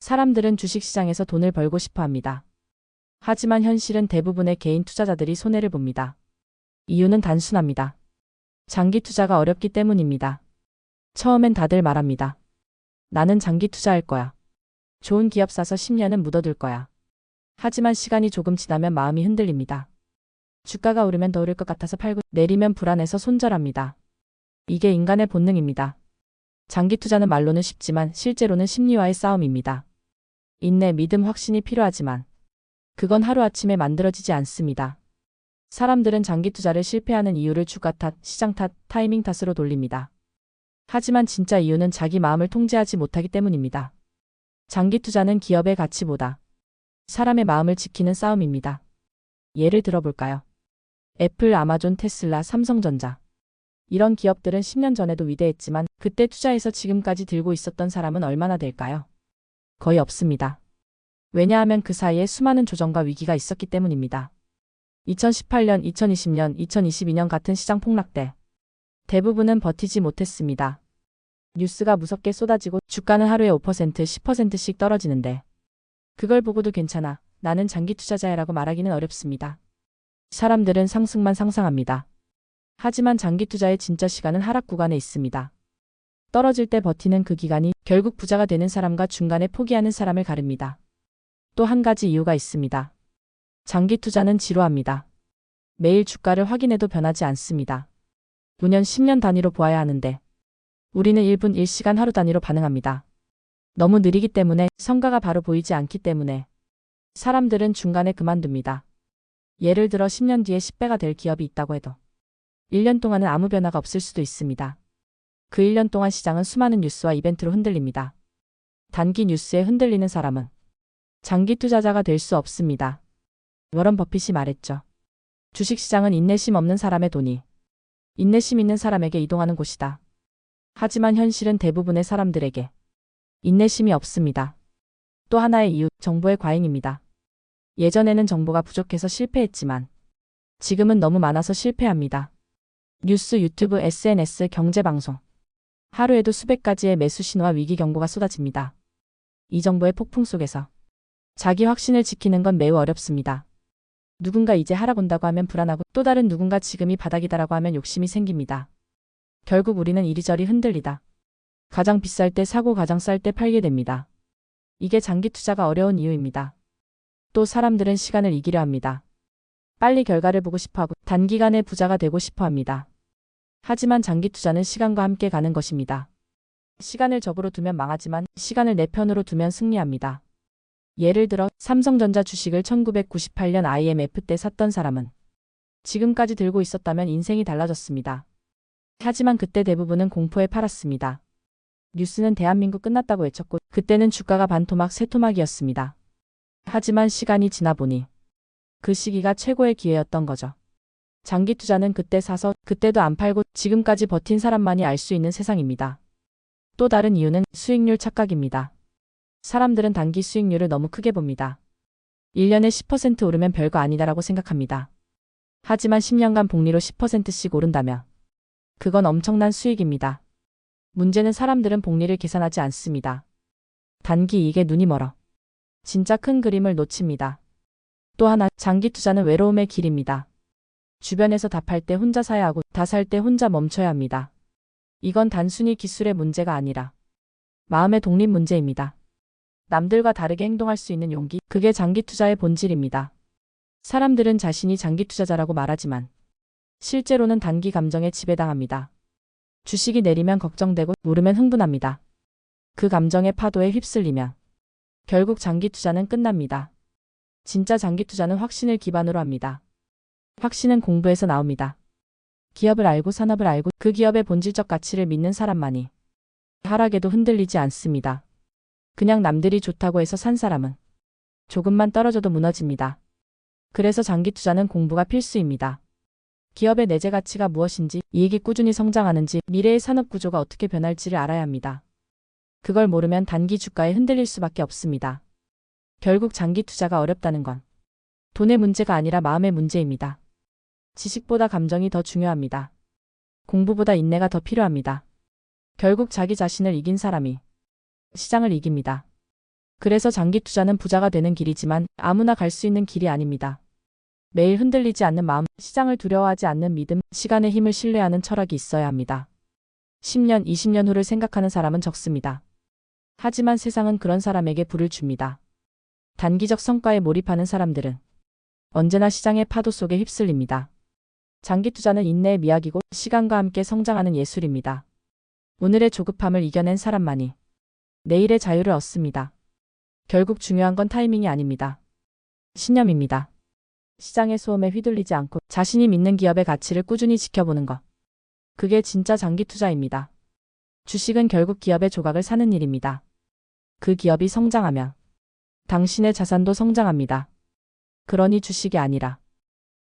사람들은 주식시장에서 돈을 벌고 싶어 합니다. 하지만 현실은 대부분의 개인 투자자들이 손해를 봅니다. 이유는 단순합니다. 장기 투자가 어렵기 때문입니다. 처음엔 다들 말합니다. 나는 장기 투자할 거야. 좋은 기업 사서 10년은 묻어둘 거야. 하지만 시간이 조금 지나면 마음이 흔들립니다. 주가가 오르면 더 오를 것 같아서 팔고 내리면 불안해서 손절합니다. 이게 인간의 본능입니다. 장기 투자는 말로는 쉽지만 실제로는 심리와의 싸움입니다. 인내, 믿음, 확신이 필요하지만 그건 하루아침에 만들어지지 않습니다. 사람들은 장기 투자를 실패하는 이유를 주가 탓, 시장 탓, 타이밍 탓으로 돌립니다. 하지만 진짜 이유는 자기 마음을 통제하지 못하기 때문입니다. 장기 투자는 기업의 가치보다 사람의 마음을 지키는 싸움입니다. 예를 들어볼까요? 애플, 아마존, 테슬라, 삼성전자. 이런 기업들은 10년 전에도 위대했지만 그때 투자해서 지금까지 들고 있었던 사람은 얼마나 될까요? 거의 없습니다. 왜냐하면 그 사이에 수많은 조정과 위기가 있었기 때문입니다. 2018년, 2020년, 2022년 같은 시장 폭락 때 대부분은 버티지 못했습니다. 뉴스가 무섭게 쏟아지고 주가는 하루에 5%, 10%씩 떨어지는데 그걸 보고도 괜찮아, 나는 장기 투자자야라고 말하기는 어렵습니다. 사람들은 상승만 상상합니다. 하지만 장기 투자의 진짜 시간은 하락 구간에 있습니다. 떨어질 때 버티는 그 기간이 결국 부자가 되는 사람과 중간에 포기하는 사람을 가릅니다. 또 한 가지 이유가 있습니다. 장기 투자는 지루합니다. 매일 주가를 확인해도 변하지 않습니다. 5년, 10년 단위로 보아야 하는데 우리는 1분, 1시간, 하루 단위로 반응합니다. 너무 느리기 때문에, 성과가 바로 보이지 않기 때문에 사람들은 중간에 그만둡니다. 예를 들어 10년 뒤에 10배가 될 기업이 있다고 해도 1년 동안은 아무 변화가 없을 수도 있습니다. 그 1년 동안 시장은 수많은 뉴스와 이벤트로 흔들립니다. 단기 뉴스에 흔들리는 사람은 장기 투자자가 될 수 없습니다. 워런 버핏이 말했죠. 주식시장은 인내심 없는 사람의 돈이 인내심 있는 사람에게 이동하는 곳이다. 하지만 현실은 대부분의 사람들에게 인내심이 없습니다. 또 하나의 이유, 정보의 과잉입니다. 예전에는 정보가 부족해서 실패했지만 지금은 너무 많아서 실패합니다. 뉴스, 유튜브, SNS, 경제방송. 하루에도 수백 가지의 매수 신호와 위기 경보가 쏟아집니다. 이 정보의 폭풍 속에서 자기 확신을 지키는 건 매우 어렵습니다. 누군가 이제 하락 온다고 하면 불안하고 또 다른 누군가 지금이 바닥이다라고 하면 욕심이 생깁니다. 결국 우리는 이리저리 흔들리다 가장 비쌀 때 사고 가장 쌀 때 팔게 됩니다. 이게 장기 투자가 어려운 이유입니다. 또 사람들은 시간을 이기려 합니다. 빨리 결과를 보고 싶어하고 단기간에 부자가 되고 싶어 합니다. 하지만 장기 투자는 시간과 함께 가는 것입니다. 시간을 적으로 두면 망하지만 시간을 내 편으로 두면 승리합니다. 예를 들어 삼성전자 주식을 1998년 IMF 때 샀던 사람은 지금까지 들고 있었다면 인생이 달라졌습니다. 하지만 그때 대부분은 공포에 팔았습니다. 뉴스는 대한민국 끝났다고 외쳤고 그때는 주가가 반토막, 세토막이었습니다. 하지만 시간이 지나 보니 그 시기가 최고의 기회였던 거죠. 장기 투자는 그때 사서 그때도 안 팔고 지금까지 버틴 사람만이 알 수 있는 세상입니다. 또 다른 이유는 수익률 착각입니다. 사람들은 단기 수익률을 너무 크게 봅니다. 1년에 10% 오르면 별거 아니다라고 생각합니다. 하지만 10년간 복리로 10%씩 오른다면 그건 엄청난 수익입니다. 문제는 사람들은 복리를 계산하지 않습니다. 단기 이익에 눈이 멀어 진짜 큰 그림을 놓칩니다. 또 하나, 장기 투자는 외로움의 길입니다. 주변에서 다 팔 때 혼자 사야 하고 다 살 때 혼자 멈춰야 합니다. 이건 단순히 기술의 문제가 아니라 마음의 독립 문제입니다. 남들과 다르게 행동할 수 있는 용기, 그게 장기 투자의 본질입니다. 사람들은 자신이 장기 투자자라고 말하지만 실제로는 단기 감정에 지배당합니다. 주식이 내리면 걱정되고 오르면 흥분합니다. 그 감정의 파도에 휩쓸리면 결국 장기 투자는 끝납니다. 진짜 장기 투자는 확신을 기반으로 합니다. 확신은 공부에서 나옵니다. 기업을 알고 산업을 알고 그 기업의 본질적 가치를 믿는 사람만이 하락에도 흔들리지 않습니다. 그냥 남들이 좋다고 해서 산 사람은 조금만 떨어져도 무너집니다. 그래서 장기 투자는 공부가 필수입니다. 기업의 내재 가치가 무엇인지, 이익이 꾸준히 성장하는지, 미래의 산업 구조가 어떻게 변할지를 알아야 합니다. 그걸 모르면 단기 주가에 흔들릴 수밖에 없습니다. 결국 장기 투자가 어렵다는 건 돈의 문제가 아니라 마음의 문제입니다. 지식보다 감정이 더 중요합니다. 공부보다 인내가 더 필요합니다. 결국 자기 자신을 이긴 사람이 시장을 이깁니다. 그래서 장기 투자는 부자가 되는 길이지만 아무나 갈 수 있는 길이 아닙니다. 매일 흔들리지 않는 마음, 시장을 두려워하지 않는 믿음, 시간의 힘을 신뢰하는 철학이 있어야 합니다. 10년, 20년 후를 생각하는 사람은 적습니다. 하지만 세상은 그런 사람에게 불을 줍니다. 단기적 성과에 몰입하는 사람들은 언제나 시장의 파도 속에 휩쓸립니다. 장기 투자는 인내의 미학이고 시간과 함께 성장하는 예술입니다. 오늘의 조급함을 이겨낸 사람만이 내일의 자유를 얻습니다. 결국 중요한 건 타이밍이 아닙니다. 신념입니다. 시장의 소음에 휘둘리지 않고 자신이 믿는 기업의 가치를 꾸준히 지켜보는 것. 그게 진짜 장기 투자입니다. 주식은 결국 기업의 조각을 사는 일입니다. 그 기업이 성장하면 당신의 자산도 성장합니다. 그러니 주식이 아니라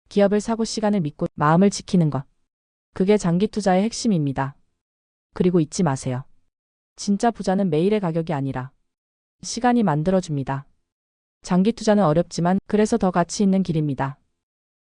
기업을 사고 시간을 믿고 마음을 지키는 것. 그게 장기 투자의 핵심입니다. 그리고 잊지 마세요. 진짜 부자는 매일의 가격이 아니라 시간이 만들어줍니다. 장기 투자는 어렵지만 그래서 더 가치 있는 길입니다.